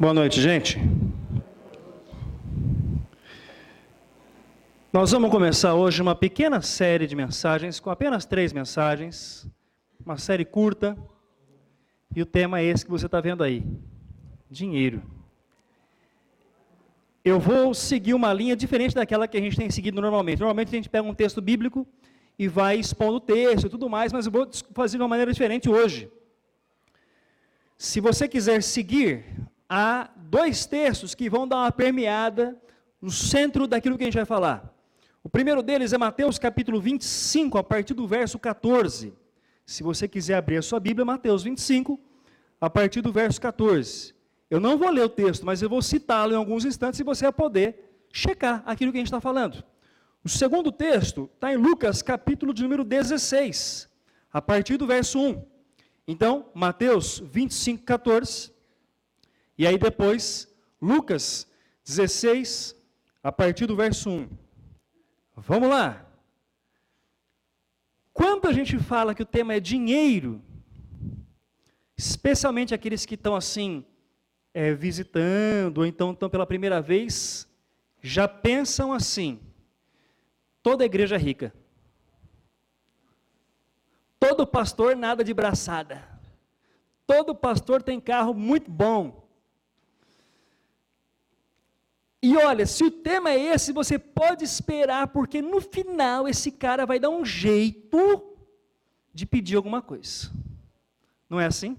Boa noite, gente. Nós vamos começar hoje uma pequena série de mensagens, com apenas 3 mensagens, uma série curta, e o tema é esse que você está vendo aí, dinheiro. Eu vou seguir uma linha diferente daquela que a gente tem seguido normalmente. Normalmente a gente pega um texto bíblico e vai expondo o texto e tudo mais, mas eu vou fazer de uma maneira diferente hoje. Se você quiser seguir, há 2 textos que vão dar uma permeada no centro daquilo que a gente vai falar. O primeiro deles é Mateus capítulo 25, a partir do verso 14. Se você quiser abrir a sua Bíblia, Mateus 25, a partir do verso 14. Eu não vou ler o texto, mas eu vou citá-lo em alguns instantes e você vai poder checar aquilo que a gente está falando. O segundo texto está em Lucas capítulo de número 16, a partir do verso 1. Então, Mateus 25, 14... E aí depois, Lucas 16, a partir do verso 1. Vamos lá. Quando a gente fala que o tema é dinheiro, especialmente aqueles que estão assim, visitando, ou então estão pela primeira vez, já pensam assim: toda igreja é rica. Todo pastor nada de braçada. Todo pastor tem carro muito bom. E olha, se o tema é esse, você pode esperar, porque no final esse cara vai dar um jeito de pedir alguma coisa. Não é assim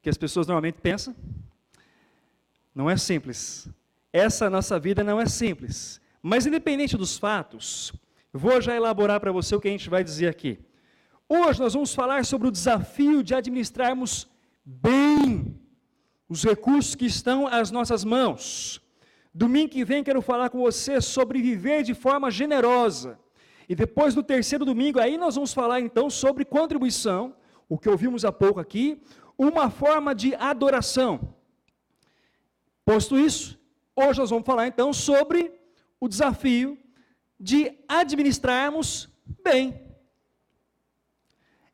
que as pessoas normalmente pensam? Não é simples. Essa nossa vida não é simples. Mas independente dos fatos, eu vou já elaborar para você o que a gente vai dizer aqui. Hoje nós vamos falar sobre o desafio de administrarmos bem os recursos que estão às nossas mãos. Domingo que vem quero falar com você sobre viver de forma generosa. E depois no terceiro domingo, aí nós vamos falar então sobre contribuição, o que ouvimos há pouco aqui, uma forma de adoração. Posto isso, hoje nós vamos falar então sobre o desafio de administrarmos bem.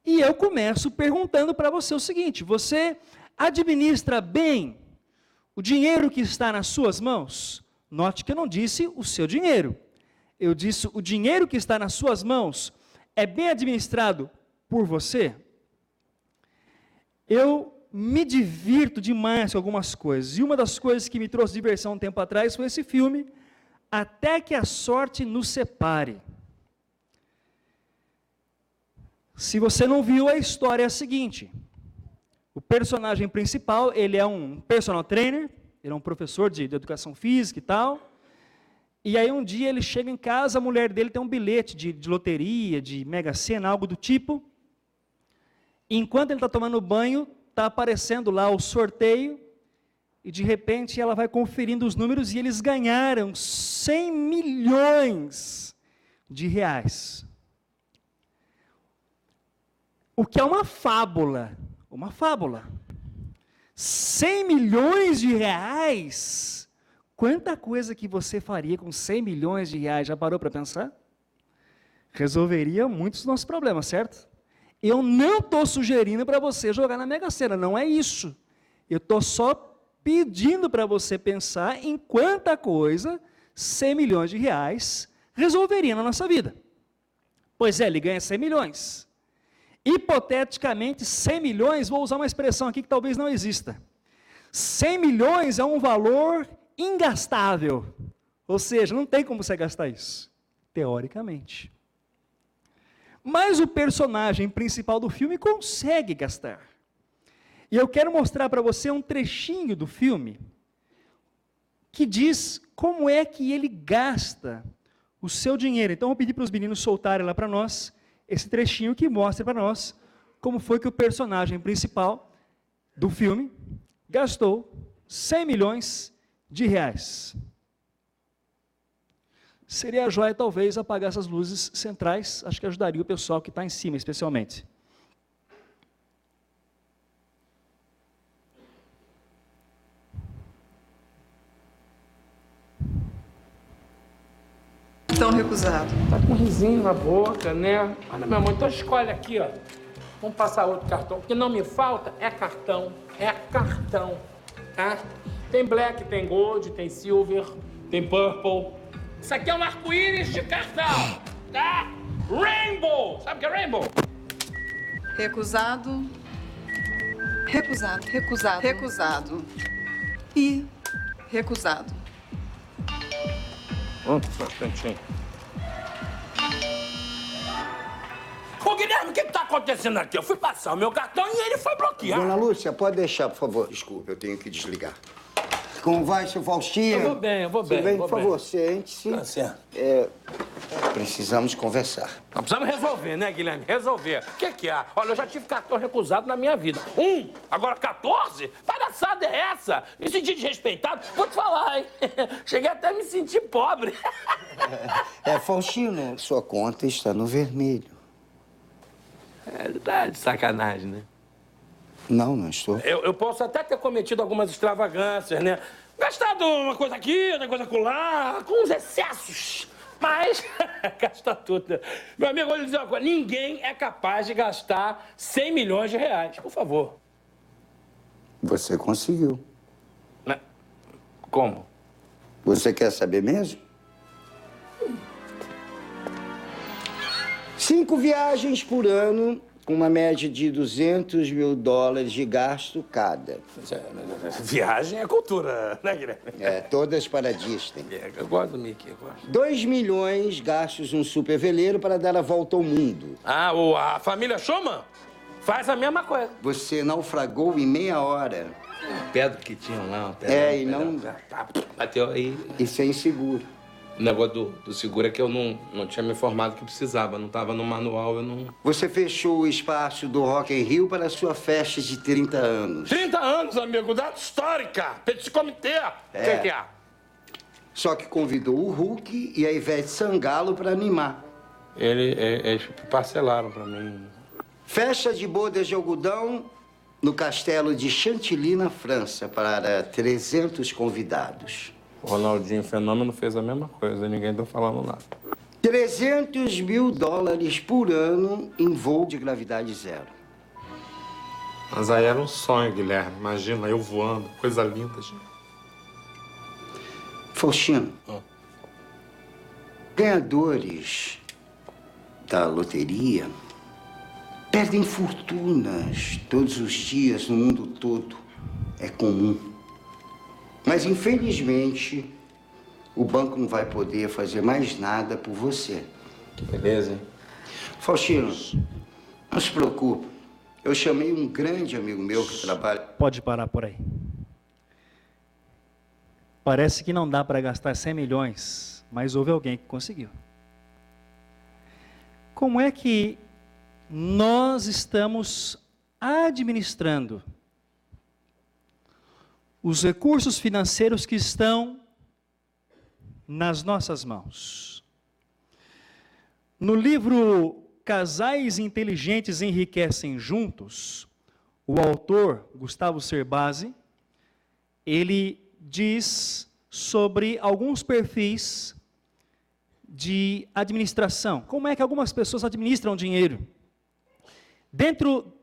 E eu começo perguntando para você o seguinte: você administra bem o dinheiro que está nas suas mãos? Note que eu não disse o seu dinheiro. Eu disse o dinheiro que está nas suas mãos é bem administrado por você? Eu me divirto demais com algumas coisas. E uma das coisas que me trouxe diversão um tempo atrás foi esse filme, Até que a Sorte Nos Separe. Se você não viu, a história é a seguinte: o personagem principal, ele é um personal trainer, ele é um professor de educação física e tal, e aí um dia ele chega em casa, a mulher dele tem um bilhete de loteria, de Mega Sena, algo do tipo, e enquanto ele está tomando banho, está aparecendo lá o sorteio, e de repente ela vai conferindo os números, e eles ganharam 100 milhões de reais. O que é uma fábula. Uma fábula. 100 milhões de reais? Quanta coisa que você faria com 100 milhões de reais? Já parou para pensar? Resolveria muitos dos nossos problemas, certo? Eu não estou sugerindo para você jogar na Mega Sena, não é isso. Eu estou só pedindo para você pensar em quanta coisa 100 milhões de reais resolveria na nossa vida. Pois é, ele ganha 100 milhões. Hipoteticamente, 100 milhões, vou usar uma expressão aqui que talvez não exista. 100 milhões é um valor ingastável. Ou seja, não tem como você gastar isso, teoricamente. Mas o personagem principal do filme consegue gastar. E eu quero mostrar para você um trechinho do filme que diz como é que ele gasta o seu dinheiro. Então, eu vou pedir para os meninos soltarem lá para nós esse trechinho que mostra para nós como foi que o personagem principal do filme gastou 100 milhões de reais. Seria a joia, talvez, apagar essas luzes centrais, acho que ajudaria o pessoal que está em cima, especialmente. Tão recusado. Tá com um risinho na boca, né? Olha, meu amor, então escolhe aqui, ó. Vamos passar outro cartão. O que não me falta é cartão. É cartão. tá? Tem black, tem gold, tem silver, tem purple. Isso aqui é um arco-íris de cartão, tá? Rainbow! Sabe o que é rainbow? Recusado. Recusado. Recusado. Recusado. E recusado. Só um instantinho. Ô, Guilherme, o que tá acontecendo aqui? Eu fui passar o meu cartão e ele foi bloqueado. Dona Lúcia, pode deixar, por favor. Desculpe, eu tenho que desligar. Como vai, seu Faustinho? Eu vou bem, Tudo bem? vou Por favor, sente-se. Tá certo. Precisamos conversar. Nós precisamos resolver, né, Guilherme? Resolver. O que é? Olha, eu já tive cartão recusado na minha vida. Agora 14? Palhaçada é essa? Me senti desrespeitado? Vou te falar, hein? Cheguei até a me sentir pobre. Faustino, sua conta está no vermelho. Tá de sacanagem, né? Não, não estou. Eu posso até ter cometido algumas extravagâncias, né? Gastado uma coisa aqui, outra coisa acolá, com uns excessos. Mas, gasta tudo. Meu amigo, vou lhe dizer uma coisa. Ninguém é capaz de gastar 100 milhões de reais, por favor. Você conseguiu. Como? Você quer saber mesmo? 5 viagens por ano, com uma média de $200 mil de gasto cada. Viagem é cultura, né, Guilherme? Todas para a Disney. Eu gosto do Mickey, eu gosto. 2 milhões gastos num super veleiro para dar a volta ao mundo. A família Schumann faz a mesma coisa. Você naufragou em meia hora. Pedra que tinham lá. Pedra, e não... Bateu aí. E sem seguro. O negócio do seguro é que eu não tinha me informado que precisava. Não estava no manual, eu não... Você fechou o espaço do Rock in Rio para a sua festa de 30 anos. 30 anos, amigo. Data histórica. Petit comitê. O que é? Só que convidou o Hulk e a Ivete Sangalo para animar. Eles parcelaram para mim. Festa de bodas de algodão no castelo de Chantilly, na França, para 300 convidados. O Ronaldinho Fenômeno fez a mesma coisa, ninguém tá falando nada. $300 mil por ano em voo de gravidade zero. Mas aí era um sonho, Guilherme. Imagina, eu voando. Coisa linda, gente. Faustino, ganhadores da loteria perdem fortunas todos os dias no mundo todo. É comum. Mas, infelizmente, o banco não vai poder fazer mais nada por você. Que beleza, hein? Faustino, não se preocupe. Eu chamei um grande amigo meu que trabalha... Pode parar por aí. Parece que não dá para gastar 100 milhões, mas houve alguém que conseguiu. Como é que nós estamos administrando os recursos financeiros que estão nas nossas mãos? No livro Casais Inteligentes Enriquecem Juntos, o autor, Gustavo Cerbasi, ele diz sobre alguns perfis de administração. Como é que algumas pessoas administram dinheiro? Dentro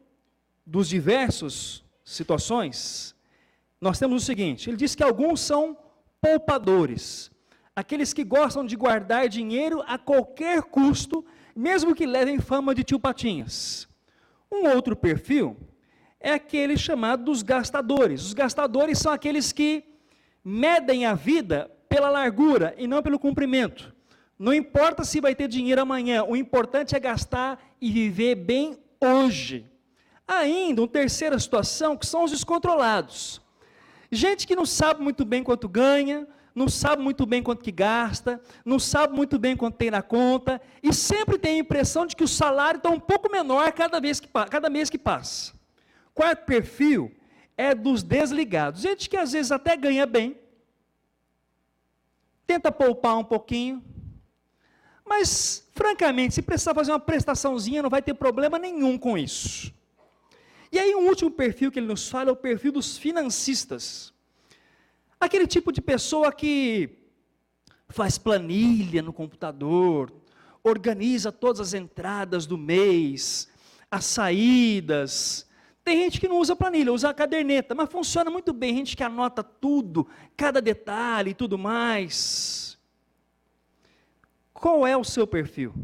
dos diversos situações, nós temos o seguinte, ele diz que alguns são poupadores, aqueles que gostam de guardar dinheiro a qualquer custo, mesmo que levem fama de tio Patinhas. Um outro perfil é aquele chamado dos gastadores. Os gastadores são aqueles que medem a vida pela largura e não pelo comprimento. Não importa se vai ter dinheiro amanhã, o importante é gastar e viver bem hoje. Ainda, uma terceira situação, que são os descontrolados. Gente que não sabe muito bem quanto ganha, não sabe muito bem quanto que gasta, não sabe muito bem quanto tem na conta, e sempre tem a impressão de que o salário está um pouco menor cada mês que passa. Quarto perfil é dos desligados. Gente que às vezes até ganha bem, tenta poupar um pouquinho, mas, francamente, se precisar fazer uma prestaçãozinha, não vai ter problema nenhum com isso. E aí, um último perfil que ele nos fala é o perfil dos financistas. Aquele tipo de pessoa que faz planilha no computador, organiza todas as entradas do mês, as saídas, Tem gente que não usa planilha, usa a caderneta, mas funciona muito bem, gente que anota tudo, cada detalhe e tudo mais. Qual é o seu perfil?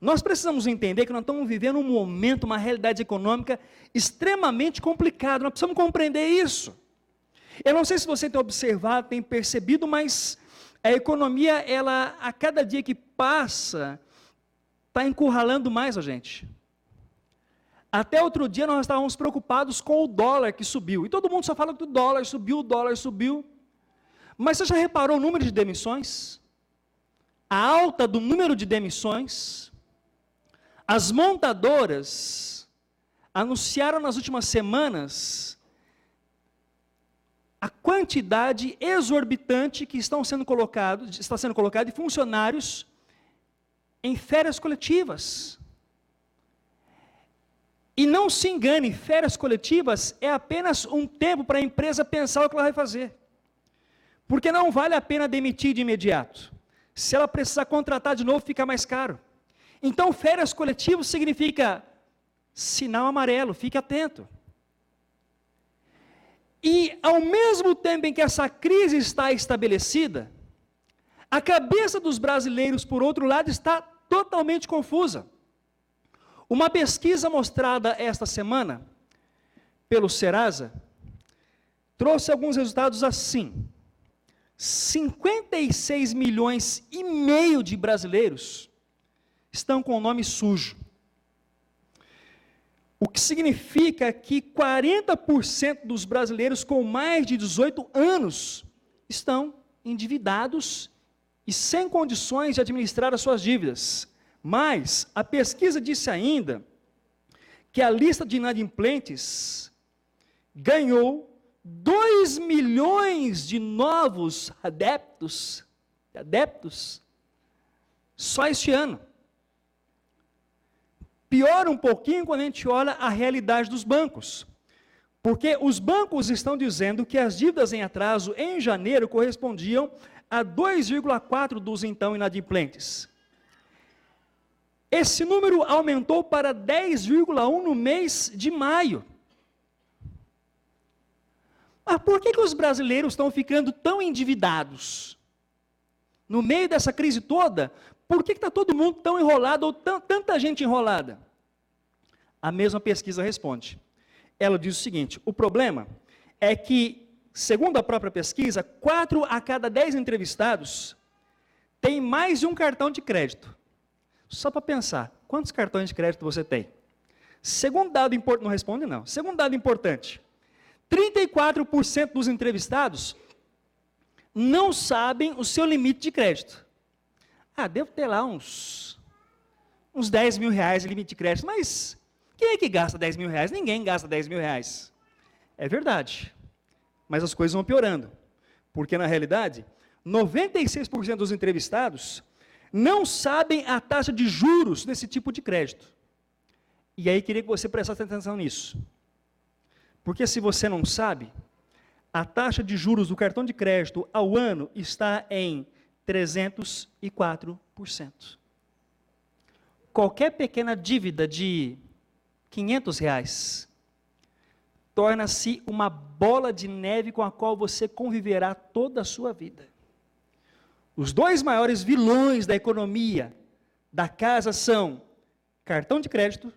Nós precisamos entender que nós estamos vivendo um momento, uma realidade econômica extremamente complicada, nós precisamos compreender isso. Eu não sei se você tem observado, tem percebido, mas a economia, ela, a cada dia que passa, está encurralando mais a gente. Até outro dia nós estávamos preocupados com o dólar que subiu, e todo mundo só fala que o dólar subiu. Mas você já reparou o número de demissões? A alta do número de demissões? As montadoras anunciaram nas últimas semanas a quantidade exorbitante que está sendo colocado de funcionários em férias coletivas. E não se engane, férias coletivas é apenas um tempo para a empresa pensar o que ela vai fazer. Porque não vale a pena demitir de imediato. Se ela precisar contratar de novo, fica mais caro. Então, férias coletivas significa sinal amarelo, fique atento. E, ao mesmo tempo em que essa crise está estabelecida, a cabeça dos brasileiros, por outro lado, está totalmente confusa. Uma pesquisa mostrada esta semana pelo Serasa trouxe alguns resultados assim. 56 milhões e meio de brasileiros estão com o nome sujo. O que significa que 40% dos brasileiros com mais de 18 anos estão endividados e sem condições de administrar as suas dívidas. Mas a pesquisa disse ainda que a lista de inadimplentes ganhou 2 milhões de novos adeptos só este ano. Piora um pouquinho quando a gente olha a realidade dos bancos, porque os bancos estão dizendo que as dívidas em atraso em janeiro correspondiam a 2,4% dos então inadimplentes. Esse número aumentou para 10,1% no mês de maio. Mas por que os brasileiros estão ficando tão endividados? No meio dessa crise toda, por que está todo mundo tão enrolado, ou tanta gente enrolada? A mesma pesquisa responde. Ela diz o seguinte: o problema é que, segundo a própria pesquisa, 4 a cada 10 entrevistados têm mais de um cartão de crédito. Só para pensar, quantos cartões de crédito você tem? Segundo dado importante, não responde não. Segundo dado importante, 34% dos entrevistados não sabem o seu limite de crédito. Devo ter lá uns 10 mil reais de limite de crédito, mas quem é que gasta 10 mil reais? Ninguém gasta 10 mil reais. É verdade, mas as coisas vão piorando, porque na realidade, 96% dos entrevistados não sabem a taxa de juros desse tipo de crédito. E aí queria que você prestasse atenção nisso. Porque se você não sabe, a taxa de juros do cartão de crédito ao ano está em 304%. Qualquer pequena dívida de R$500 torna-se uma bola de neve com a qual você conviverá toda a sua vida. Os dois maiores vilões da economia da casa são cartão de crédito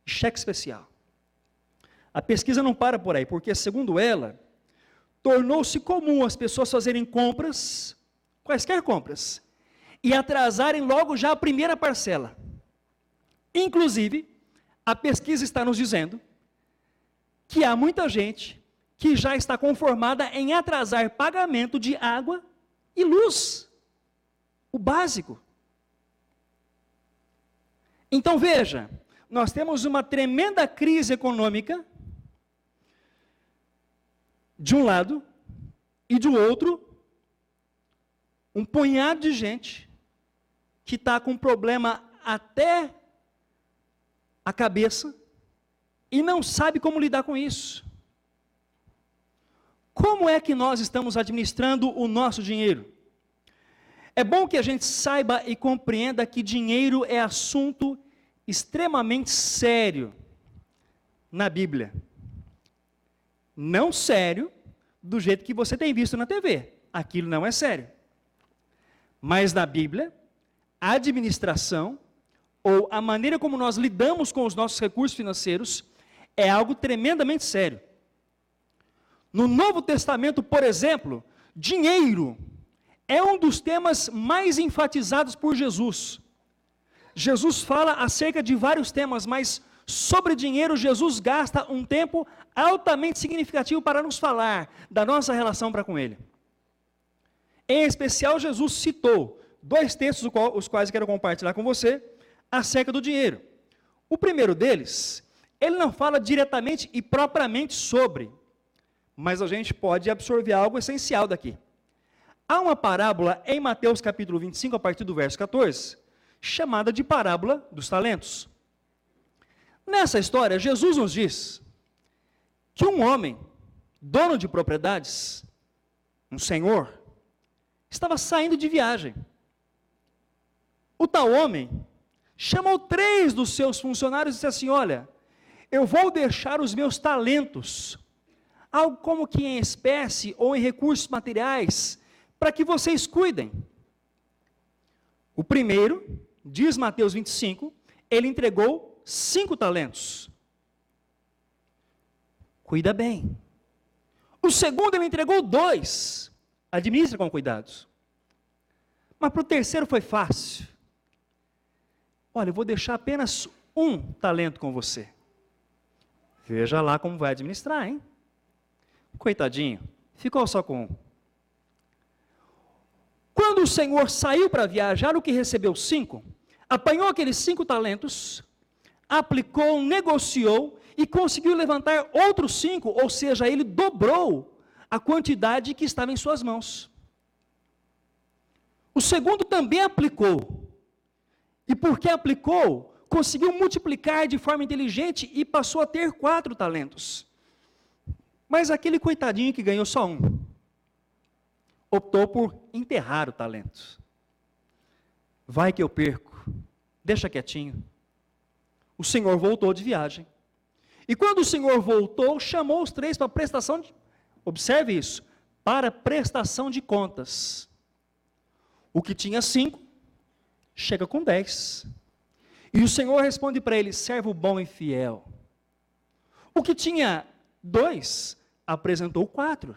e cheque especial. A pesquisa não para por aí, porque, segundo ela, tornou-se comum as pessoas fazerem compras, quaisquer compras, e atrasarem logo já a primeira parcela. Inclusive, a pesquisa está nos dizendo que há muita gente que já está conformada em atrasar pagamento de água e luz. O básico. Então veja, nós temos uma tremenda crise econômica, de um lado, e do outro, um punhado de gente que está com problema até a cabeça e não sabe como lidar com isso. Como é que nós estamos administrando o nosso dinheiro? É bom que a gente saiba e compreenda que dinheiro é assunto extremamente sério na Bíblia. Não sério, do jeito que você tem visto na TV. Aquilo não é sério. Mas na Bíblia, a administração, ou a maneira como nós lidamos com os nossos recursos financeiros, é algo tremendamente sério. No Novo Testamento, por exemplo, dinheiro é um dos temas mais enfatizados por Jesus. Jesus fala acerca de vários temas, mas sobre dinheiro, Jesus gasta um tempo altamente significativo para nos falar da nossa relação para com Ele. Em especial, Jesus citou 2 textos, os quais eu quero compartilhar com você, acerca do dinheiro. O primeiro deles, ele não fala diretamente e propriamente sobre, mas a gente pode absorver algo essencial daqui. Há uma parábola em Mateus capítulo 25, a partir do verso 14, chamada de parábola dos talentos. Nessa história, Jesus nos diz que um homem, dono de propriedades, um senhor, estava saindo de viagem. O tal homem chamou 3 dos seus funcionários e disse assim: olha, eu vou deixar os meus talentos, algo como que em espécie ou em recursos materiais, para que vocês cuidem. O primeiro, diz Mateus 25, ele entregou 5 talentos. Cuida bem. O segundo, ele entregou 2. Administra com cuidados. Mas para o terceiro foi fácil. Olha, eu vou deixar apenas 1 talento com você. Veja lá como vai administrar, hein? Coitadinho, ficou só com 1. Quando o Senhor saiu para viajar, o que recebeu 5, apanhou aqueles 5 talentos, aplicou, negociou e conseguiu levantar outros 5, ou seja, ele dobrou a quantidade que estava em suas mãos. O segundo também aplicou. E porque aplicou, conseguiu multiplicar de forma inteligente e passou a ter 4 talentos. Mas aquele coitadinho que ganhou só 1, optou por enterrar o talento. Vai que eu perco, deixa quietinho. O Senhor voltou de viagem. E quando o Senhor voltou, chamou os 3 para prestação de... Observe isso, para prestação de contas. O que tinha 5, chega com 10. E o Senhor responde para ele: servo bom e fiel. O que tinha 2, apresentou 4.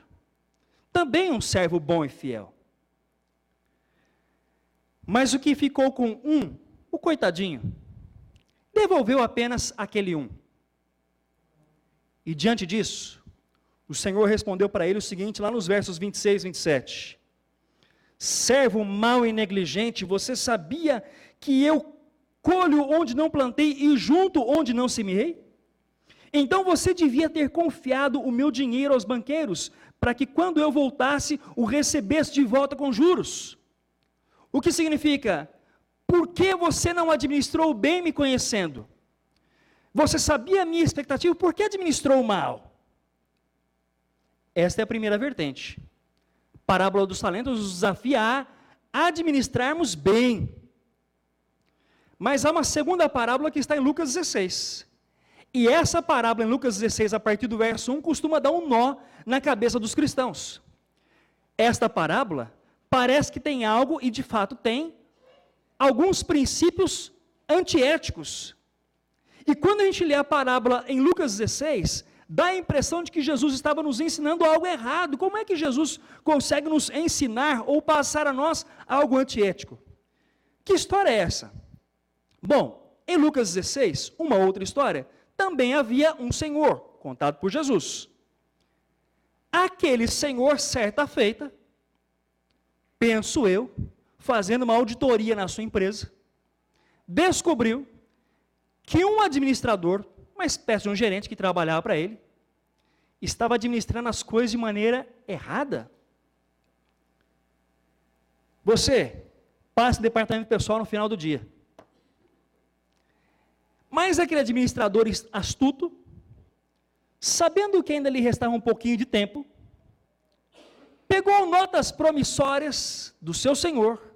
Também um servo bom e fiel. Mas o que ficou com 1, o coitadinho, devolveu apenas aquele 1. E diante disso, o Senhor respondeu para ele o seguinte, lá nos versos 26 e 27. Servo mau e negligente, você sabia que eu colho onde não plantei e junto onde não semeei? Então você devia ter confiado o meu dinheiro aos banqueiros, para que quando eu voltasse, o recebesse de volta com juros. O que significa? Por que você não administrou bem me conhecendo? Você sabia a minha expectativa, por que administrou mal? Esta é a primeira vertente. Parábola dos talentos nos desafia a administrarmos bem. Mas há uma segunda parábola que está em Lucas 16. E essa parábola em Lucas 16, a partir do verso 1, costuma dar um nó na cabeça dos cristãos. Esta parábola parece que tem algo, e de fato tem, alguns princípios antiéticos. E quando a gente lê a parábola em Lucas 16, dá a impressão de que Jesus estava nos ensinando algo errado. Como é que Jesus consegue nos ensinar ou passar a nós algo antiético? Que história é essa? Bom, em Lucas 16, uma outra história, também havia um senhor, contado por Jesus. Aquele senhor, certa feita, penso eu, fazendo uma auditoria na sua empresa, descobriu que um administrador, uma espécie de um gerente que trabalhava para ele, estava administrando as coisas de maneira errada. Você passa no departamento pessoal no final do dia. Mas aquele administrador astuto, sabendo que ainda lhe restava um pouquinho de tempo, pegou notas promissórias do seu senhor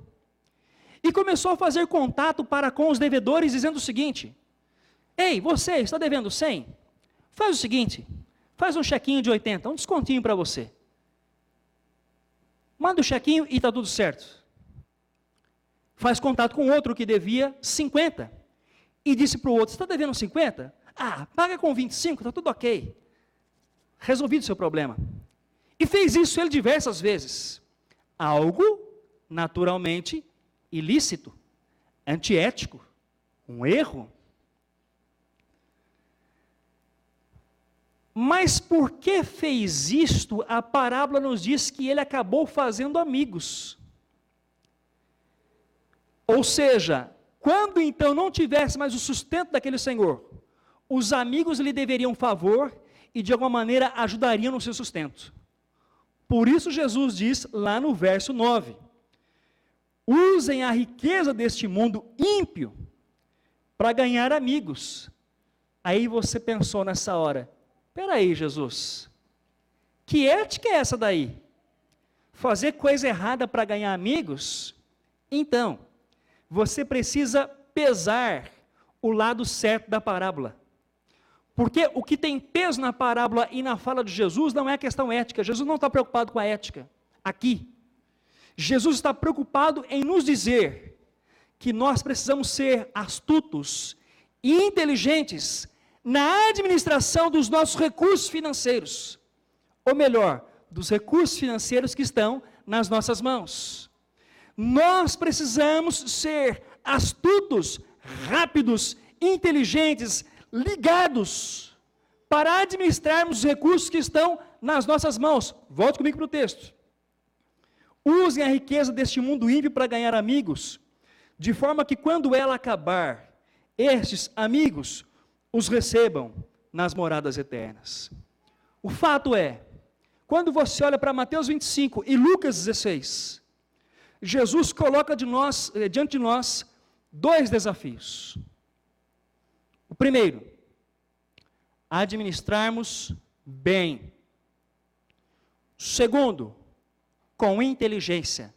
e começou a fazer contato para com os devedores, dizendo o seguinte: ei, você está devendo 100? Faz o seguinte, faz um chequinho de 80, um descontinho para você. Manda o chequinho e está tudo certo. Faz contato com outro que devia 50. E disse para o outro, você está devendo 50? Ah, paga com 25, está tudo ok. Resolvido o seu problema. E fez isso ele diversas vezes. Algo naturalmente ilícito, antiético, um erro. Mas por que fez isto? A parábola nos diz que ele acabou fazendo amigos. Ou seja, quando então não tivesse mais o sustento daquele senhor, os amigos lhe deveriam favor e de alguma maneira ajudariam no seu sustento. Por isso Jesus diz lá no verso 9, usem a riqueza deste mundo ímpio para ganhar amigos. Aí você pensou nessa hora, espera aí, Jesus, que ética é essa daí? Fazer coisa errada para ganhar amigos? Então, você precisa pesar o lado certo da parábola. Porque o que tem peso na parábola e na fala de Jesus não é a questão ética. Jesus não está preocupado com a ética aqui. Jesus está preocupado em nos dizer que nós precisamos ser astutos e inteligentes na administração dos nossos recursos financeiros. Ou melhor, dos recursos financeiros que estão nas nossas mãos. Nós precisamos ser astutos, rápidos, inteligentes, ligados, para administrarmos os recursos que estão nas nossas mãos. Volte comigo para o texto. Usem a riqueza deste mundo ímpio para ganhar amigos, de forma que quando ela acabar, estes amigos os recebam nas moradas eternas. O fato é, quando você olha para Mateus 25 e Lucas 16, Jesus coloca diante de nós dois desafios. O primeiro, administrarmos bem. O segundo, com inteligência,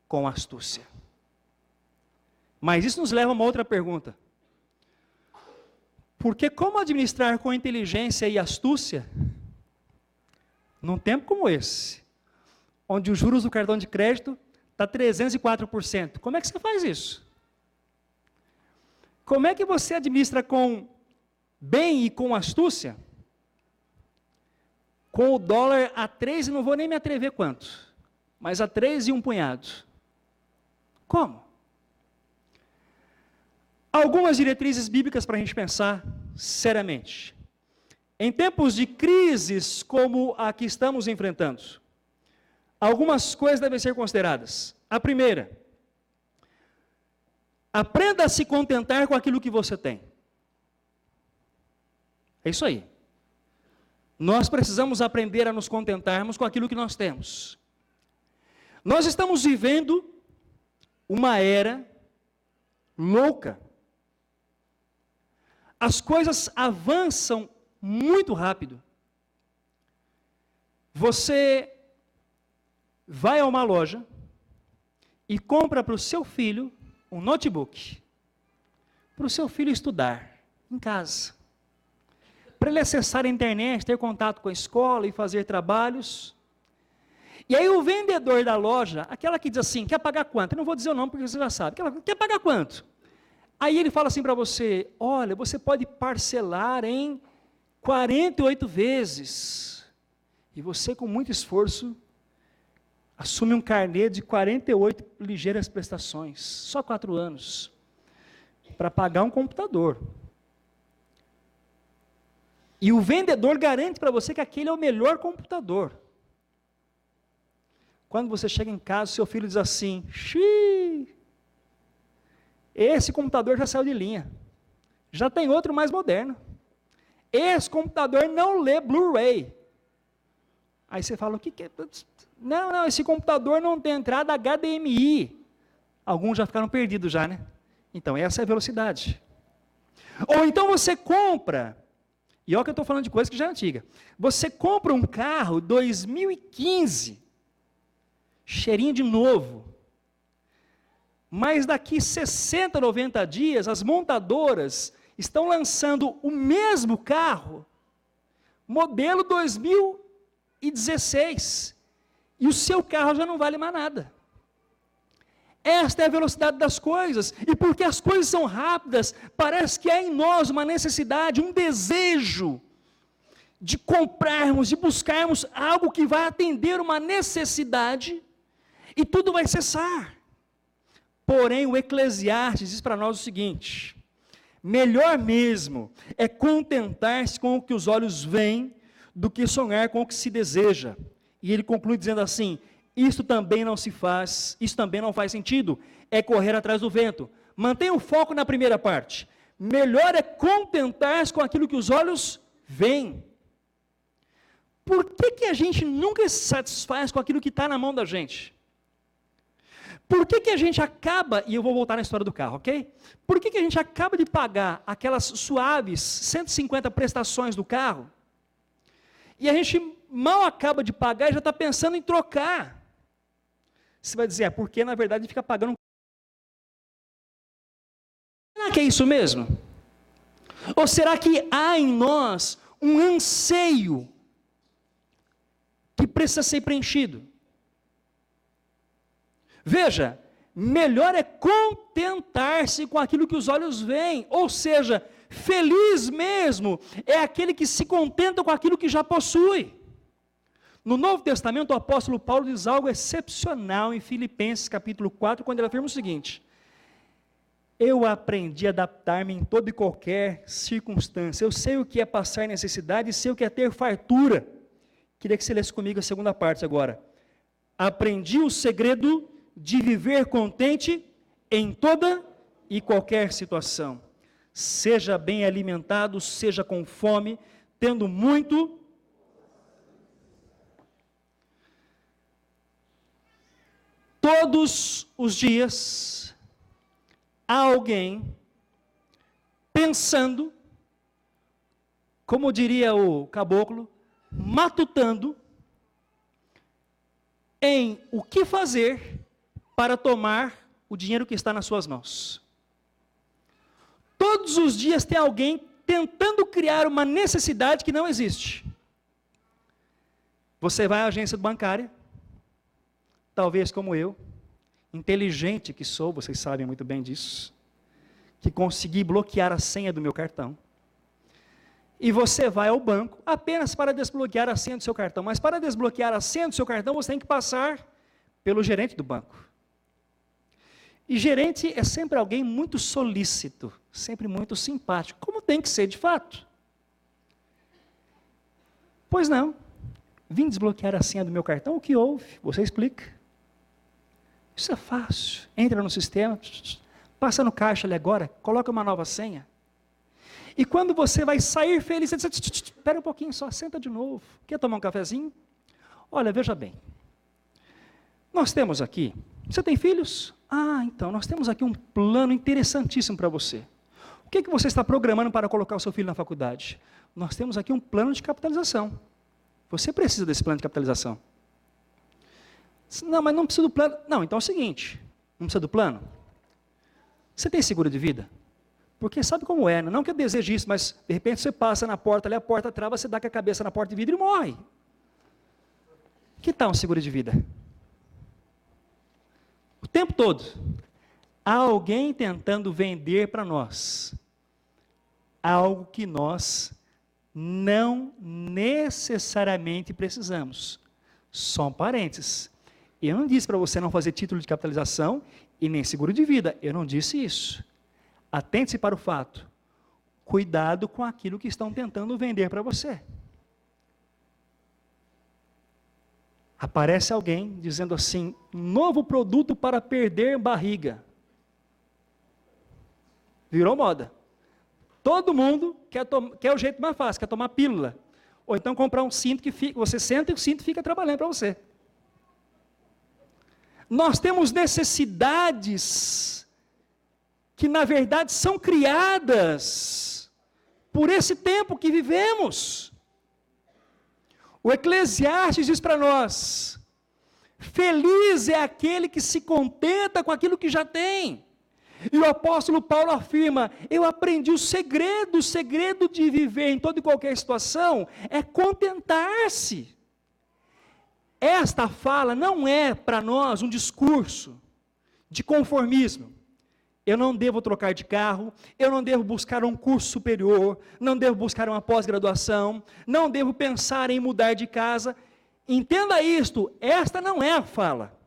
com astúcia. Mas isso nos leva a uma outra pergunta. Porque como administrar com inteligência e astúcia, num tempo como esse, onde os juros do cartão de crédito está 304%, como é que você faz isso? Como é que você administra com bem e com astúcia? Com o dólar a 3, e não vou nem me atrever quanto, mas a 3 e um punhado. Como? Algumas diretrizes bíblicas para a gente pensar seriamente. Em tempos de crises como a que estamos enfrentando, algumas coisas devem ser consideradas. A primeira, aprenda a se contentar com aquilo que você tem. É isso aí. Nós precisamos aprender a nos contentarmos com aquilo que nós temos. Nós estamos vivendo uma era louca. As coisas avançam muito rápido. Você vai a uma loja e compra para o seu filho um notebook, para o seu filho estudar em casa, para ele acessar a internet, ter contato com a escola e fazer trabalhos. E aí o vendedor da loja, aquela que diz assim, quer pagar quanto? Eu não vou dizer o nome porque você já sabe. Quer pagar quanto? Aí ele fala assim para você, olha, você pode parcelar em 48 vezes. E você, com muito esforço, assume um carnê de 48 ligeiras prestações, só 4 anos, para pagar um computador. E o vendedor garante para você que aquele é o melhor computador. Quando você chega em casa, seu filho diz assim, xiii, esse computador já saiu de linha, já tem outro mais moderno. Esse computador não lê Blu-ray. Aí você fala, o que é? Não, esse computador não tem entrada HDMI. Alguns já ficaram perdidos já, né? Então, essa é a velocidade. Ou então você compra, e olha que eu estou falando de coisa que já é antiga, você compra um carro 2015, cheirinho de novo, mas daqui 60, 90 dias, as montadoras estão lançando o mesmo carro modelo 2016, e o seu carro já não vale mais nada. Esta é a velocidade das coisas, e porque as coisas são rápidas, parece que há em nós uma necessidade, um desejo de comprarmos, de buscarmos algo que vai atender uma necessidade, e tudo vai cessar. Porém, o Eclesiastes diz para nós o seguinte: melhor mesmo é contentar-se com o que os olhos veem, do que sonhar com o que se deseja. E ele conclui dizendo assim: isso também não faz sentido, é correr atrás do vento. Mantenha o foco na primeira parte. Melhor é contentar-se com aquilo que os olhos veem. Por que a gente nunca se satisfaz com aquilo que está na mão da gente? Por que a gente acaba, e eu vou voltar na história do carro, ok? Por que a gente acaba de pagar aquelas suaves 150 prestações do carro, e a gente mal acaba de pagar e já está pensando em trocar? Você vai dizer, porque na verdade fica pagando. Será que é isso mesmo? Ou será que há em nós um anseio que precisa ser preenchido? Veja, melhor é contentar-se com aquilo que os olhos veem, ou seja, feliz mesmo é aquele que se contenta com aquilo que já possui. No Novo Testamento, o apóstolo Paulo diz algo excepcional em Filipenses capítulo 4, quando ele afirma o seguinte: eu aprendi a adaptar-me em toda e qualquer circunstância, eu sei o que é passar necessidade e sei o que é ter fartura. Queria que você lesse comigo a segunda parte agora. Aprendi o segredo de viver contente em toda e qualquer situação. Seja bem alimentado, seja com fome, tendo muito. Todos os dias, há alguém pensando, como diria o caboclo, matutando em o que fazer para tomar o dinheiro que está nas suas mãos. Todos os dias tem alguém tentando criar uma necessidade que não existe. Você vai à agência bancária, talvez como eu, inteligente que sou, vocês sabem muito bem disso, que consegui bloquear a senha do meu cartão. E você vai ao banco apenas para desbloquear a senha do seu cartão. Mas para desbloquear a senha do seu cartão, você tem que passar pelo gerente do banco. E gerente é sempre alguém muito solícito, sempre muito simpático, como tem que ser de fato. Pois não, vim desbloquear a senha do meu cartão, o que houve? Você explica. Isso é fácil, entra no sistema, passa no caixa ali agora, coloca uma nova senha. E quando você vai sair feliz, você diz, espera um pouquinho só, senta de novo, quer tomar um cafezinho? Olha, veja bem, nós temos aqui, você tem filhos? Ah, então, nós temos aqui um plano interessantíssimo para você. O que você está programando para colocar o seu filho na faculdade? Nós temos aqui um plano de capitalização. Você precisa desse plano de capitalização. Não, mas não precisa do plano. Não, então é o seguinte, não precisa do plano? Você tem seguro de vida? Porque sabe como é, não que eu deseje isso, mas de repente você passa na porta ali, a porta trava, você dá com a cabeça na porta de vidro e morre. Que tal um seguro de vida? O tempo todo, há alguém tentando vender para nós algo que nós não necessariamente precisamos. Só um parênteses. Eu não disse para você não fazer título de capitalização e nem seguro de vida. Eu não disse isso. Atente-se para o fato. Cuidado com aquilo que estão tentando vender para você. Aparece alguém dizendo assim, novo produto para perder barriga. Virou moda. Todo mundo quer o jeito mais fácil, quer tomar pílula. Ou então comprar um cinto que você senta e o cinto fica trabalhando para você. Nós temos necessidades que na verdade são criadas por esse tempo que vivemos. O Eclesiastes diz para nós, feliz é aquele que se contenta com aquilo que já tem. E o apóstolo Paulo afirma: eu aprendi o segredo de viver em toda e qualquer situação é contentar-se. Esta fala não é para nós um discurso de conformismo. Eu não devo trocar de carro, eu não devo buscar um curso superior, não devo buscar uma pós-graduação, não devo pensar em mudar de casa. Entenda isto, esta não é a fala.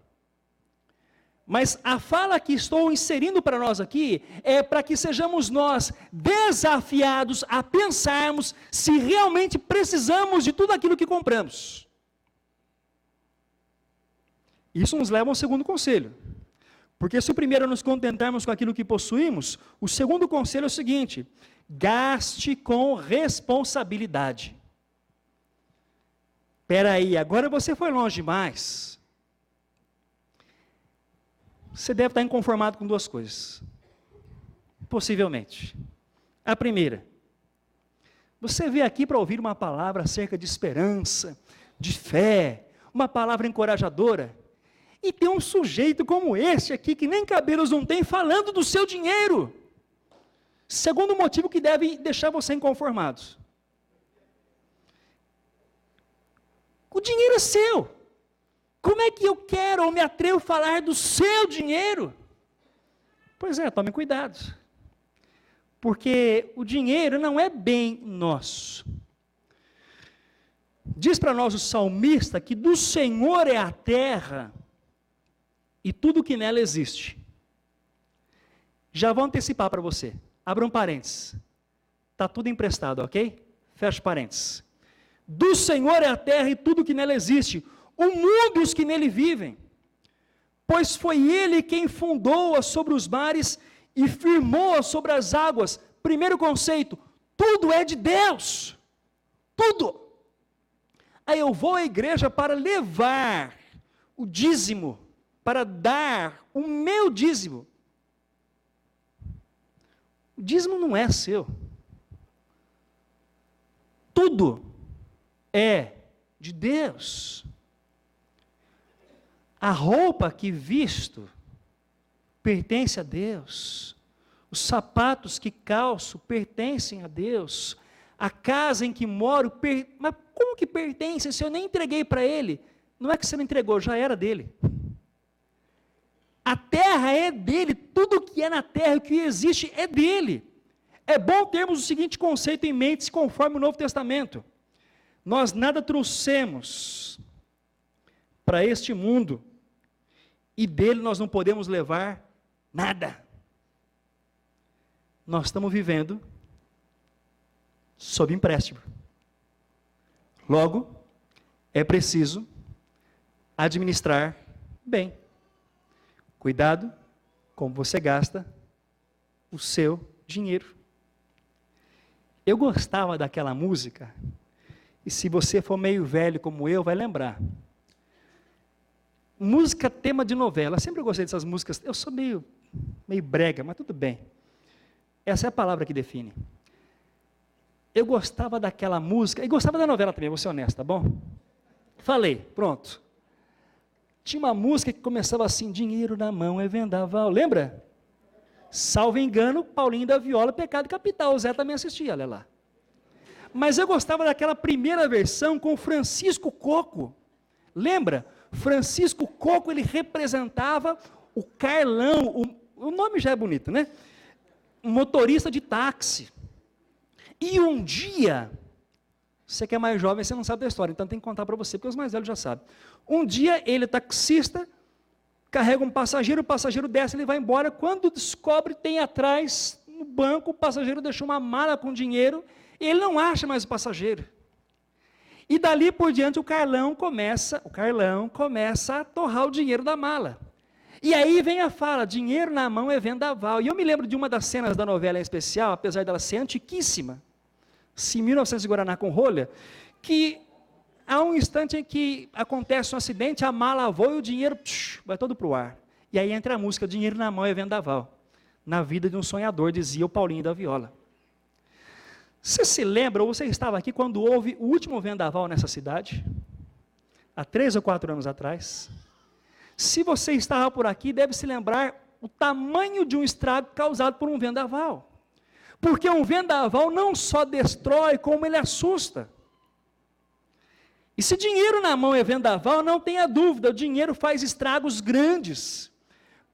Mas a fala que estou inserindo para nós aqui é para que sejamos nós desafiados a pensarmos se realmente precisamos de tudo aquilo que compramos. Isso nos leva ao segundo conselho. Porque se o primeiro é nos contentarmos com aquilo que possuímos, o segundo conselho é o seguinte: gaste com responsabilidade. Espera aí, agora você foi longe demais. Você deve estar inconformado com duas coisas. Possivelmente. A primeira, você veio aqui para ouvir uma palavra acerca de esperança, de fé, uma palavra encorajadora, e tem um sujeito como esse aqui, que nem cabelos não tem, falando do seu dinheiro. Segundo motivo que deve deixar você inconformado. O dinheiro é seu. Como é que eu quero ou me atrevo a falar do seu dinheiro? Pois é, tome cuidado. Porque o dinheiro não é bem nosso. Diz para nós o salmista que do Senhor é a terra e tudo que nela existe. Já vou antecipar para você. Abra um parênteses. Está tudo emprestado, ok? Fecha parênteses. Do Senhor é a terra e tudo que nela existe, o mundo e os que nele vivem. Pois foi Ele quem fundou-a sobre os mares e firmou-a sobre as águas. Primeiro conceito, tudo é de Deus. Tudo. Aí eu vou à igreja para levar o dízimo, para dar o meu dízimo. O dízimo não é seu. Tudo é de Deus. A roupa que visto pertence a Deus. Os sapatos que calço pertencem a Deus. A casa em que moro, mas como que pertence se eu nem entreguei para Ele? Não é que você não entregou, já era dele. A terra é dele, tudo que é na terra, o que existe é dele. É bom termos o seguinte conceito em mente, conforme o Novo Testamento. Nós nada trouxemos para este mundo, e dele nós não podemos levar nada. Nós estamos vivendo sob empréstimo. Logo, é preciso administrar bem. Cuidado como você gasta o seu dinheiro. Eu gostava daquela música, e se você for meio velho como eu, vai lembrar. Música tema de novela, eu sempre gostei dessas músicas, eu sou meio brega, mas tudo bem. Essa é a palavra que define. Eu gostava daquela música, e gostava da novela também, vou ser honesto, tá bom? Falei, pronto. Tinha uma música que começava assim: dinheiro na mão é vendaval, lembra? Salvo engano, Paulinho da Viola, Pecado Capital, o Zé também assistia, olha lá. Mas eu gostava daquela primeira versão com Francisco Coco, lembra? Francisco Coco, ele representava o Carlão, o nome já é bonito, né? Um motorista de táxi. E um dia, você que é mais jovem, você não sabe da história, então tem que contar para você, porque os mais velhos já sabem. Um dia, ele, taxista, carrega um passageiro, o passageiro desce, ele vai embora, quando descobre, tem atrás, no banco, o passageiro deixou uma mala com dinheiro, e ele não acha mais o passageiro. E dali por diante, o Carlão começa a torrar o dinheiro da mala. E aí vem a fala: dinheiro na mão é vendaval. E eu me lembro de uma das cenas da novela em especial, apesar dela ser antiquíssima, 1900 de Guaraná com rolha, que há um instante em que acontece um acidente, a mala voa e o dinheiro vai todo para o ar. E aí entra a música: dinheiro na mão é vendaval. Na vida de um sonhador, dizia o Paulinho da Viola. Você se lembra, ou você estava aqui quando houve o último vendaval nessa cidade? Há 3 ou 4 anos atrás. Se você estava por aqui, deve se lembrar o tamanho de um estrago causado por um vendaval. Porque um vendaval não só destrói, como ele assusta. E se dinheiro na mão é vendaval, não tenha dúvida, o dinheiro faz estragos grandes.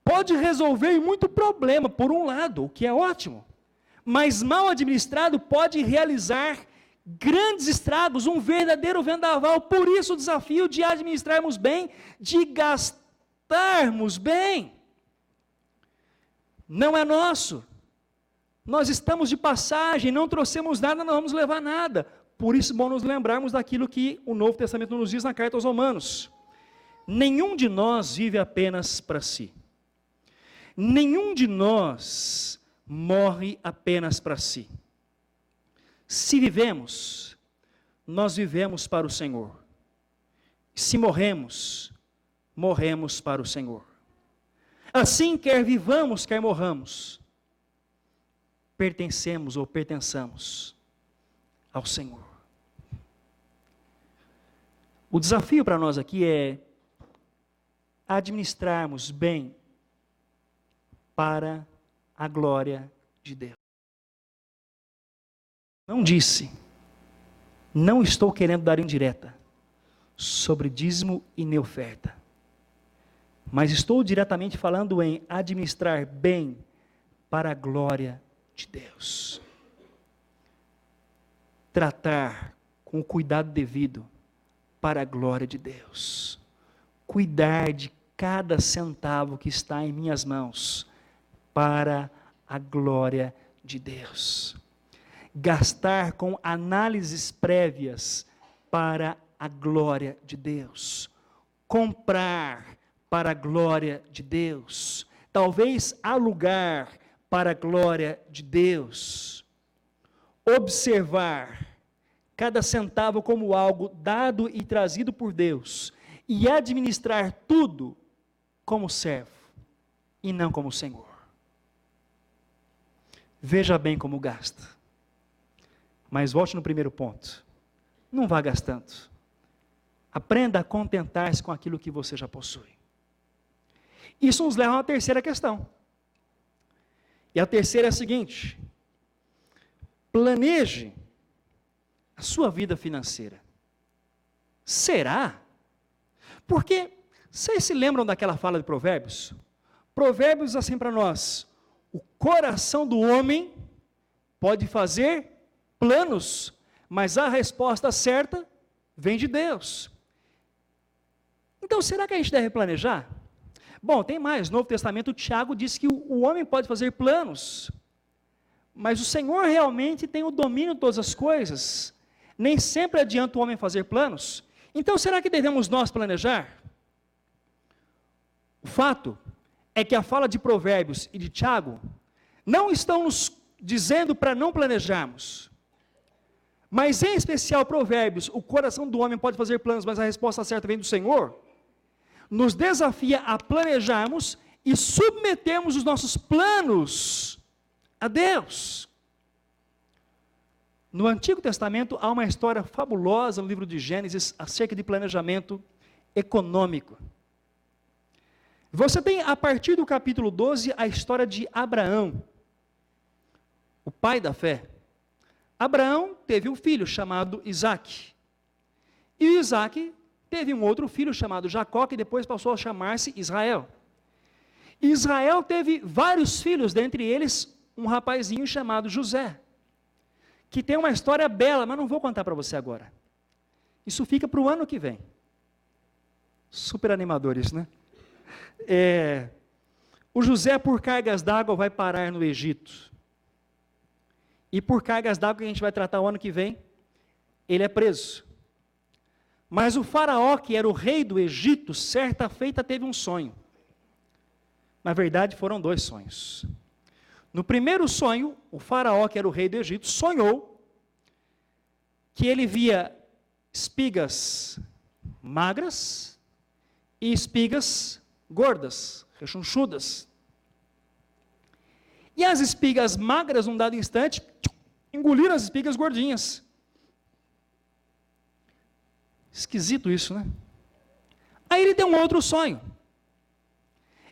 Pode resolver muito problema, por um lado, o que é ótimo. Mas mal administrado pode realizar grandes estragos, um verdadeiro vendaval. Por isso o desafio de administrarmos bem, de gastarmos bem. Não é nosso. Nós estamos de passagem, não trouxemos nada, não vamos levar nada. Por isso é bom nos lembrarmos daquilo que o Novo Testamento nos diz na carta aos Romanos. Nenhum de nós vive apenas para si. Nenhum de nós morre apenas para si. Se vivemos, nós vivemos para o Senhor. Se morremos, morremos para o Senhor. Assim, quer vivamos, quer morramos, pertencemos ou pertençamos ao Senhor. O desafio para nós aqui é administrarmos bem para a glória de Deus. Não disse, não estou querendo dar indireta sobre dízimo e neoferta, mas estou diretamente falando em administrar bem para a glória de Deus. Tratar com o cuidado devido para a glória de Deus. Cuidar de cada centavo que está em minhas mãos para a glória de Deus. Gastar com análises prévias para a glória de Deus. Comprar para a glória de Deus. Talvez alugar para a glória de Deus. Observar cada centavo como algo dado e trazido por Deus. E administrar tudo como servo e não como Senhor. Veja bem como gasta. Mas volte no primeiro ponto. Não vá gastando. Aprenda a contentar-se com aquilo que você já possui. Isso nos leva a uma terceira questão. E a terceira é a seguinte: planeje a sua vida financeira. Será? Porque, vocês se lembram daquela fala de Provérbios? Provérbios diz assim para nós: o coração do homem pode fazer planos, mas a resposta certa vem de Deus. Então, será que a gente deve planejar? Bom, tem mais, no Novo Testamento, Tiago diz que o homem pode fazer planos, mas o Senhor realmente tem o domínio de todas as coisas. Nem sempre adianta o homem fazer planos. Então, será que devemos nós planejar? O fato é que a fala de Provérbios e de Tiago não estão nos dizendo para não planejarmos. Mas, em especial, Provérbios, o coração do homem pode fazer planos, mas a resposta certa vem do Senhor, nos desafia a planejarmos e submetermos os nossos planos a Deus. No Antigo Testamento há uma história fabulosa no livro de Gênesis acerca de planejamento econômico. Você tem, a partir do capítulo 12, a história de Abraão, o pai da fé. Abraão teve um filho chamado Isaque. E Isaque teve um outro filho chamado Jacó, que depois passou a chamar-se Israel. E Israel teve vários filhos, dentre eles um rapazinho chamado José, que tem uma história bela, mas não vou contar para você agora. Isso fica para o ano que vem. Super animador isso, né? O José, por cargas d'água, vai parar no Egito. E por cargas d'água que a gente vai tratar o ano que vem, ele é preso. Mas o faraó, que era o rei do Egito, certa feita teve um sonho. Na verdade, foram dois sonhos. No primeiro sonho, o faraó, que era o rei do Egito, sonhou que ele via espigas magras e espigas gordas, rechonchudas. E as espigas magras, num dado instante, engoliram as espigas gordinhas. Esquisito isso, né? Aí ele tem um outro sonho.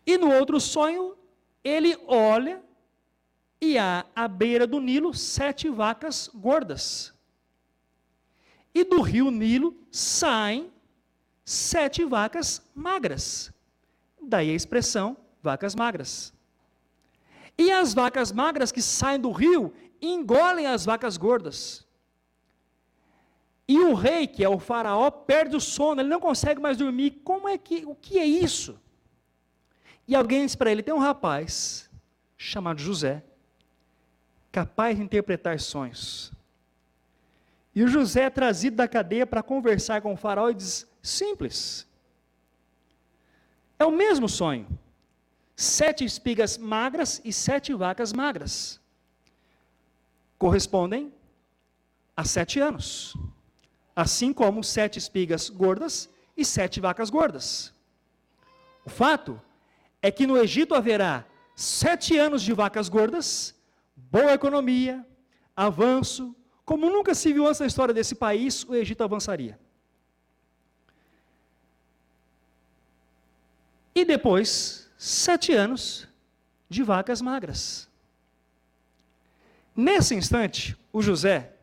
E no outro sonho, ele olha e há à beira do Nilo 7 vacas gordas. E do rio Nilo saem 7 vacas magras. Daí a expressão vacas magras. E as vacas magras que saem do rio engolem as vacas gordas. E o rei, que é o faraó, perde o sono, ele não consegue mais dormir. O que é isso? E alguém diz para ele, tem um rapaz chamado José, capaz de interpretar sonhos. E o José é trazido da cadeia para conversar com o faraó e diz, simples. É o mesmo sonho. 7 espigas magras e 7 vacas magras. Correspondem a 7 anos. Assim como 7 espigas gordas e 7 vacas gordas. O fato é que no Egito haverá 7 anos de vacas gordas, boa economia, avanço. Como nunca se viu antes na história desse país, o Egito avançaria. E depois, 7 anos de vacas magras. Nesse instante, o José,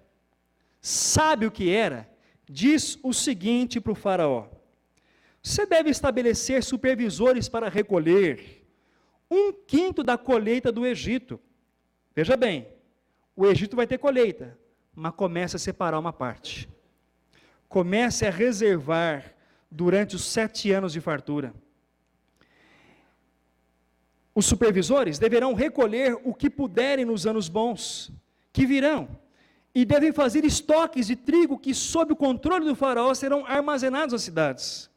sabe o que era, diz o seguinte para o faraó: você deve estabelecer supervisores para recolher 1/5 da colheita do Egito. Veja bem, o Egito vai ter colheita, mas comece a separar uma parte. Comece a reservar durante os 7 anos de fartura. Os supervisores deverão recolher o que puderem nos anos bons, que virão, e devem fazer estoques de trigo que, sob o controle do faraó, serão armazenados nas cidades.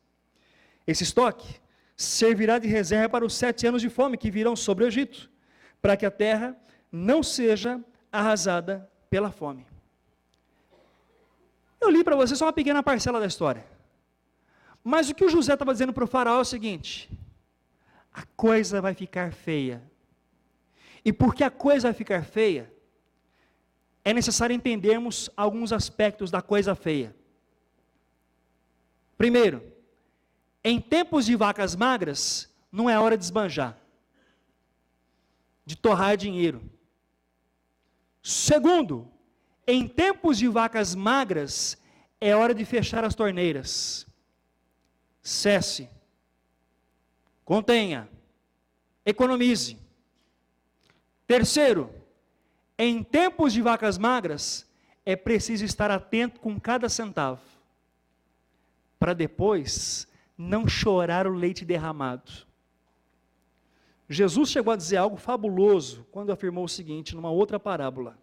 Esse estoque servirá de reserva para os 7 anos de fome que virão sobre o Egito, para que a terra não seja arrasada pela fome. Eu li para vocês só uma pequena parcela da história. Mas o que o José estava dizendo para o faraó é o seguinte: a coisa vai ficar feia. E porque a coisa vai ficar feia, é necessário entendermos alguns aspectos da coisa feia. Primeiro, em tempos de vacas magras, não é hora de esbanjar, de torrar dinheiro. Segundo, em tempos de vacas magras, é hora de fechar as torneiras. Cesse, contenha, economize. Terceiro, em tempos de vacas magras, é preciso estar atento com cada centavo, para depois não chorar o leite derramado. Jesus chegou a dizer algo fabuloso quando afirmou o seguinte, numa outra parábola: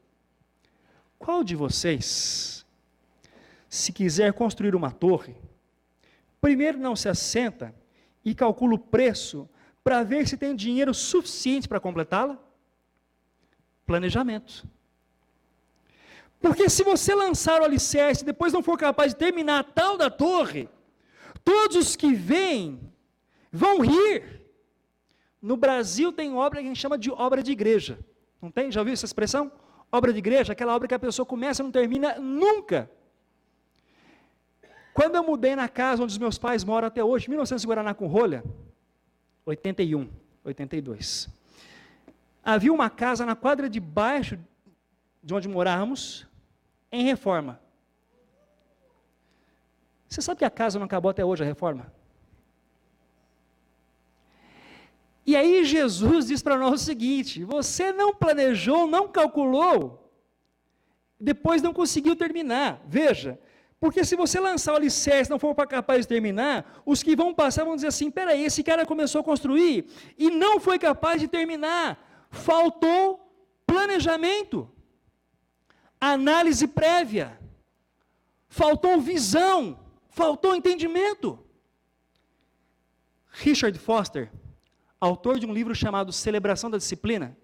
qual de vocês, se quiser construir uma torre, primeiro não se assenta e calcula o preço para ver se tem dinheiro suficiente para completá-la? Planejamento. Porque se você lançar o alicerce e depois não for capaz de terminar a tal da torre, todos os que vêm vão rir. No Brasil tem obra que a gente chama de obra de igreja. Não tem? Já ouviu essa expressão? Obra de igreja, aquela obra que a pessoa começa e não termina nunca. Quando eu mudei na casa onde os meus pais moram até hoje, 1900 Guaraná com rolha, 81, 82. Havia uma casa na quadra de baixo de onde morávamos, em reforma. Você sabe que a casa não acabou até hoje, a reforma? E aí Jesus diz para nós o seguinte: você não planejou, não calculou, depois não conseguiu terminar. Veja, porque se você lançar o alicerce e não for capaz de terminar, os que vão passar vão dizer assim: peraí, esse cara começou a construir e não foi capaz de terminar. Faltou planejamento, análise prévia, faltou visão, faltou entendimento. Richard Foster, autor de um livro chamado Celebração da Disciplina,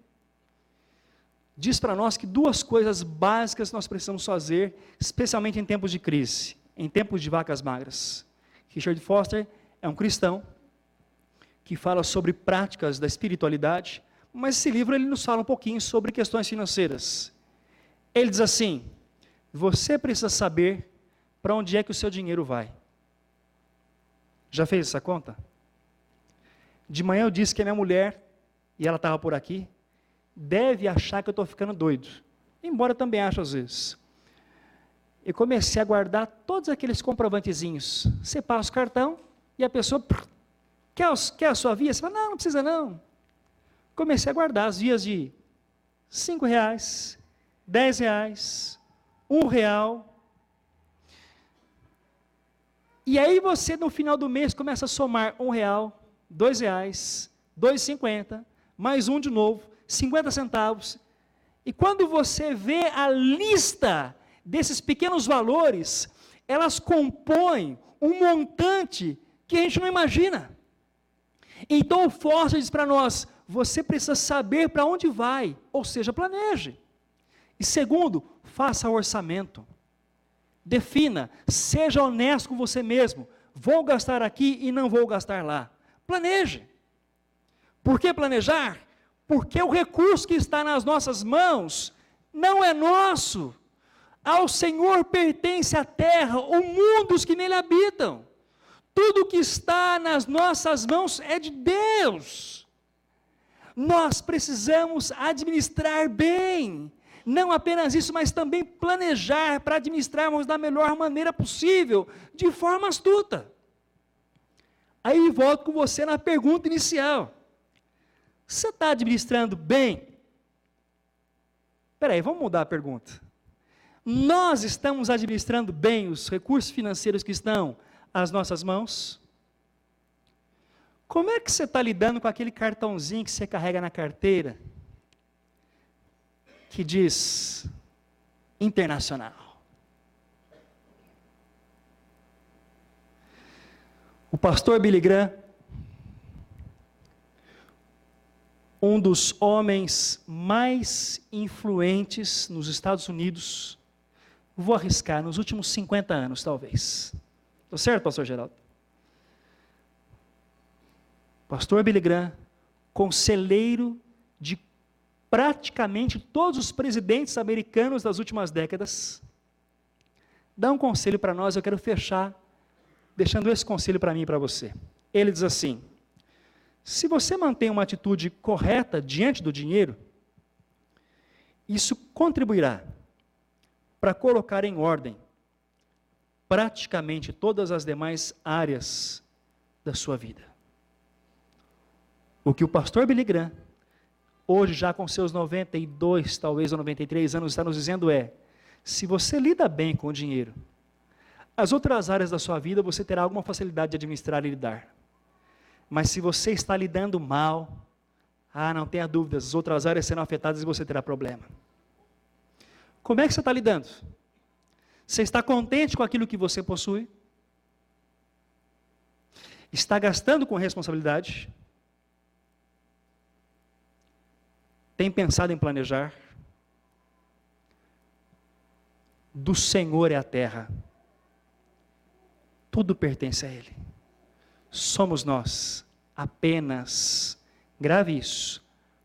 diz para nós que 2 coisas básicas nós precisamos fazer, especialmente em tempos de crise, em tempos de vacas magras. Richard Foster é um cristão que fala sobre práticas da espiritualidade, mas esse livro ele nos fala um pouquinho sobre questões financeiras. Ele diz assim: você precisa saber para onde é que o seu dinheiro vai. Já fez essa conta? De manhã eu disse que a minha mulher e ela estava por aqui, deve achar que eu estou ficando doido. Embora eu também acho às vezes. Eu comecei a guardar todos aqueles comprovantezinhos. Você passa o cartão e a pessoa, quer a sua via? Você fala, não precisa não. Comecei a guardar as vias de R$5, R$10, R$1. E aí você, no final do mês, começa a somar R$1, R$2, R$2,50, mais um de novo, 50 centavos. E quando você vê a lista desses pequenos valores, elas compõem um montante que a gente não imagina. Então o Foster diz para nós, você precisa saber para onde vai, ou seja, planeje. E segundo, faça orçamento. Defina, seja honesto com você mesmo. Vou gastar aqui e não vou gastar lá. Planeje. Por que planejar? Porque o recurso que está nas nossas mãos não é nosso. Ao Senhor pertence a terra, o mundo, os que nele habitam. Tudo que está nas nossas mãos é de Deus. Nós precisamos administrar bem. Não apenas isso, mas também planejar para administrarmos da melhor maneira possível, de forma astuta. Aí volto com você na pergunta inicial. Você está administrando bem? Espera aí, vamos mudar a pergunta. Nós estamos administrando bem os recursos financeiros que estão às nossas mãos? Como é que você está lidando com aquele cartãozinho que você carrega na carteira, que diz internacional? O pastor Billy Graham, um dos homens mais influentes nos Estados Unidos, vou arriscar, nos últimos 50 anos talvez. Estou certo, pastor Geraldo? Pastor Billy Graham, conselheiro de praticamente todos os presidentes americanos das últimas décadas, dá um conselho para nós. Eu quero fechar deixando esse conselho para mim e para você. Ele diz assim: se você mantém uma atitude correta diante do dinheiro, isso contribuirá para colocar em ordem praticamente todas as demais áreas da sua vida. O que o pastor Billy Graham, hoje já com seus 92, talvez ou 93 anos, está nos dizendo é: se você lida bem com o dinheiro, as outras áreas da sua vida você terá alguma facilidade de administrar e lidar. Mas se você está lidando mal, não tenha dúvidas, as outras áreas serão afetadas e você terá problema. Como é que você está lidando? Você está contente com aquilo que você possui? Está gastando com responsabilidade? Tem pensado em planejar? Do Senhor é a terra. Tudo pertence a Ele. Somos nós apenas, grave isso,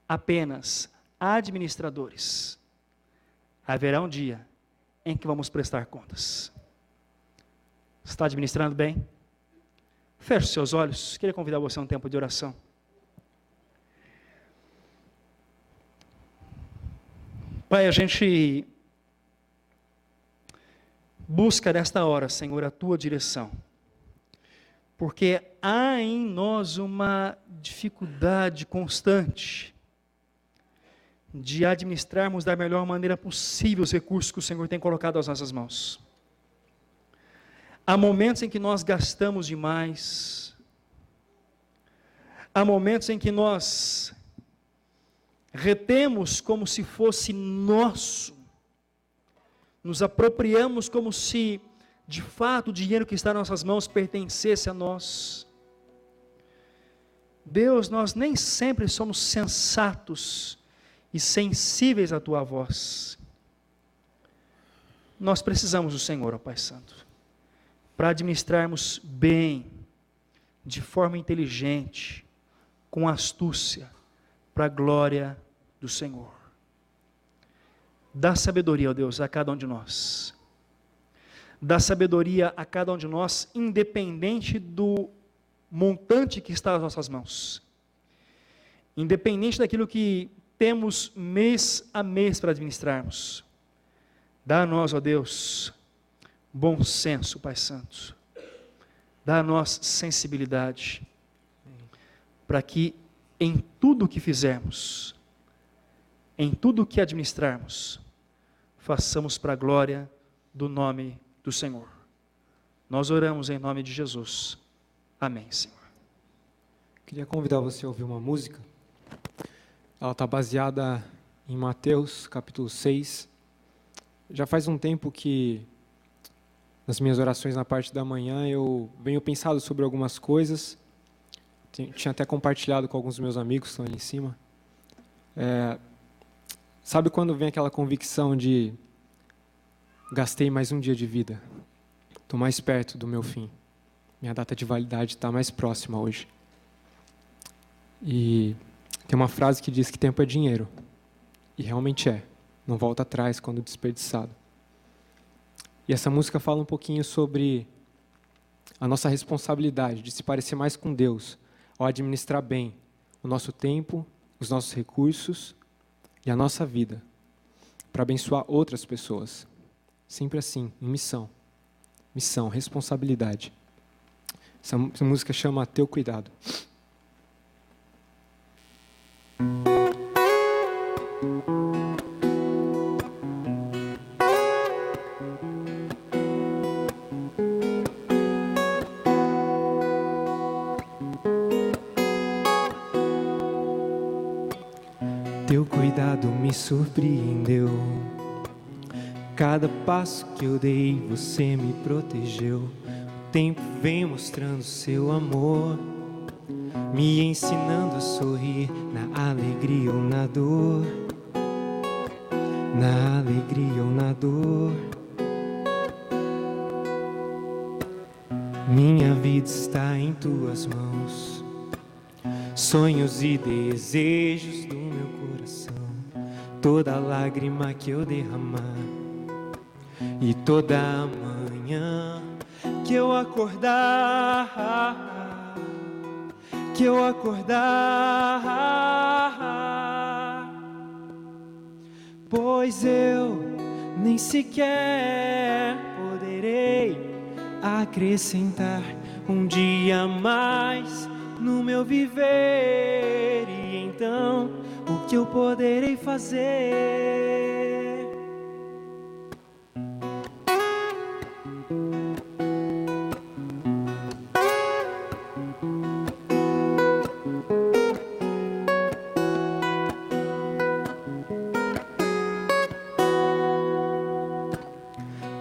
apenas administradores. Haverá um dia em que vamos prestar contas. Está administrando bem? Feche seus olhos. Queria convidar você a um tempo de oração. Pai, a gente busca nesta hora, Senhor, a Tua direção. Porque há em nós uma dificuldade constante de administrarmos da melhor maneira possível os recursos que o Senhor tem colocado às nossas mãos. Há momentos em que nós gastamos demais. Há momentos em que nós retemos como se fosse nosso. Nos apropriamos como se, de fato, o dinheiro que está em nossas mãos pertencesse a nós. Deus, nós nem sempre somos sensatos e sensíveis à Tua voz. Nós precisamos do Senhor, ó Pai Santo, para administrarmos bem, de forma inteligente, com astúcia, para a glória do Senhor. Dá sabedoria, ó Deus, a cada um de nós. Dá sabedoria a cada um de nós, independente do montante que está nas nossas mãos. independente daquilo que temos mês a mês para administrarmos. Dá a nós, ó Deus, bom senso, Pai Santo. Dá a nós sensibilidade, para que em tudo o que fizermos, em tudo o que administrarmos, façamos para a glória do nome do Senhor. Nós oramos em nome de Jesus. Amém, Senhor. Queria convidar você a ouvir uma música. Ela está baseada em Mateus, capítulo 6. Já faz um tempo que, nas minhas orações na parte da manhã, eu venho pensado sobre algumas coisas. Tinha até compartilhado com alguns dos meus amigos que estão ali em cima. Sabe quando vem aquela convicção de gastei mais um dia de vida, estou mais perto do meu fim, minha data de validade está mais próxima hoje. E tem uma frase que diz que tempo é dinheiro, e realmente é, não volta atrás quando desperdiçado. E essa música fala um pouquinho sobre a nossa responsabilidade de se parecer mais com Deus, ao administrar bem o nosso tempo, os nossos recursos e a nossa vida, para abençoar outras pessoas. Sempre assim, em missão. Missão, responsabilidade. Essa música chama Teu Cuidado. Teu cuidado me surpreendeu. Cada passo que eu dei, você me protegeu. O tempo vem mostrando seu amor, me ensinando a sorrir na alegria ou na dor. Na alegria ou na dor. Minha vida está em tuas mãos, sonhos e desejos do meu coração. Toda lágrima que eu derramar e toda manhã que eu acordar, pois eu nem sequer poderei acrescentar um dia a mais no meu viver. E então, o que eu poderei fazer?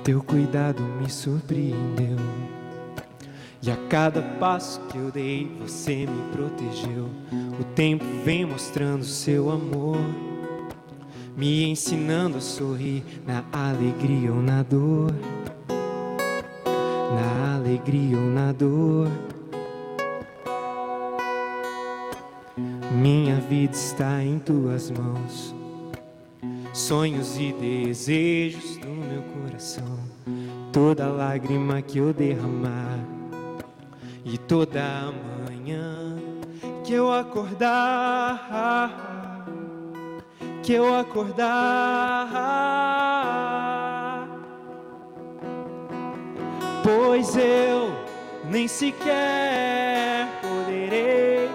Teu cuidado me surpreendeu, e a cada passo que eu dei, você me protegeu. O tempo vem mostrando seu amor, me ensinando a sorrir na alegria ou na dor. Na alegria ou na dor. Minha vida está em tuas mãos, sonhos e desejos do meu coração. Toda lágrima que eu derramar e toda manhã que eu acordar, pois eu nem sequer poderei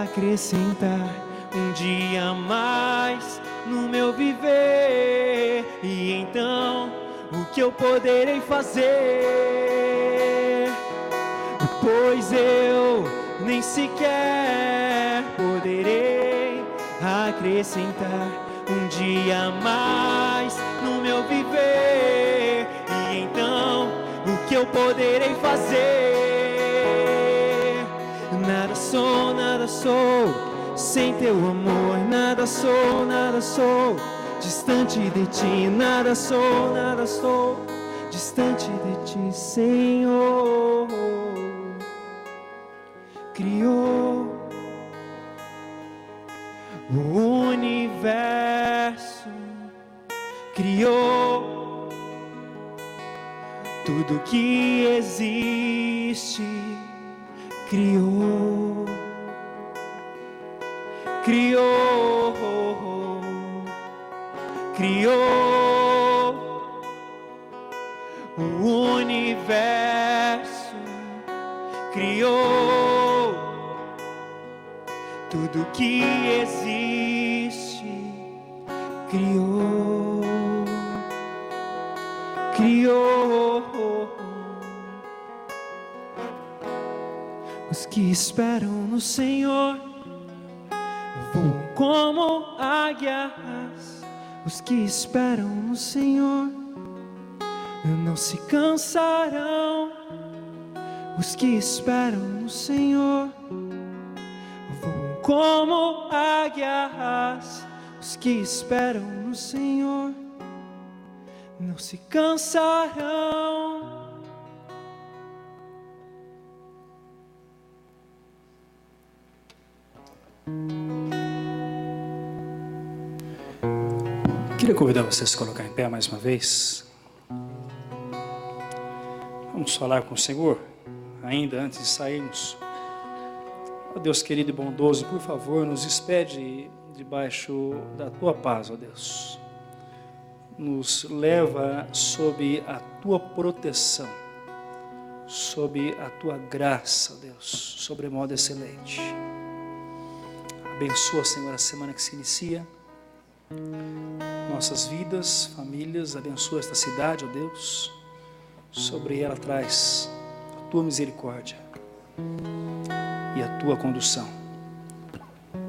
acrescentar um dia a mais no meu viver. E então, o que eu poderei fazer? Pois eu nem sequer poderei acrescentar um dia a mais no meu viver. E então, o que eu poderei fazer? Nada sou sem teu amor. Nada sou distante de ti. Nada sou distante de ti, Senhor. Criou o universo, criou tudo que existe, criou criou, criou o universo, criou tudo que existe, criou, criou. Os que esperam no Senhor voam como águias. Os que esperam no Senhor não se cansarão. Os que esperam no Senhor voam como águias. Os que esperam no Senhor não se cansarão. Queria convidar vocês a se colocar em pé mais uma vez. Vamos falar com o Senhor, ainda antes de sairmos. Ó Deus querido e bondoso, por favor, nos despede debaixo da Tua paz, ó Deus. Nos leva sob a Tua proteção, sob a Tua graça, ó Deus, sobremodo excelente. Abençoa, Senhor, a semana que se inicia, nossas vidas, famílias, abençoa esta cidade, ó Deus, sobre ela traz a Tua misericórdia e a Tua condução.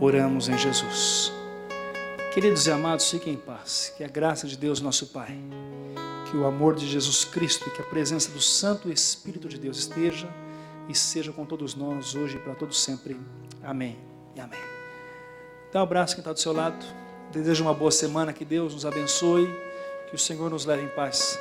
Oramos em Jesus. Queridos e amados, fiquem em paz, que a graça de Deus nosso Pai, que o amor de Jesus Cristo e que a presença do Santo Espírito de Deus esteja e seja com todos nós hoje e para todos sempre. Amém e amém. Dá um abraço quem está do seu lado. Desejo uma boa semana, que Deus nos abençoe, que o Senhor nos leve em paz.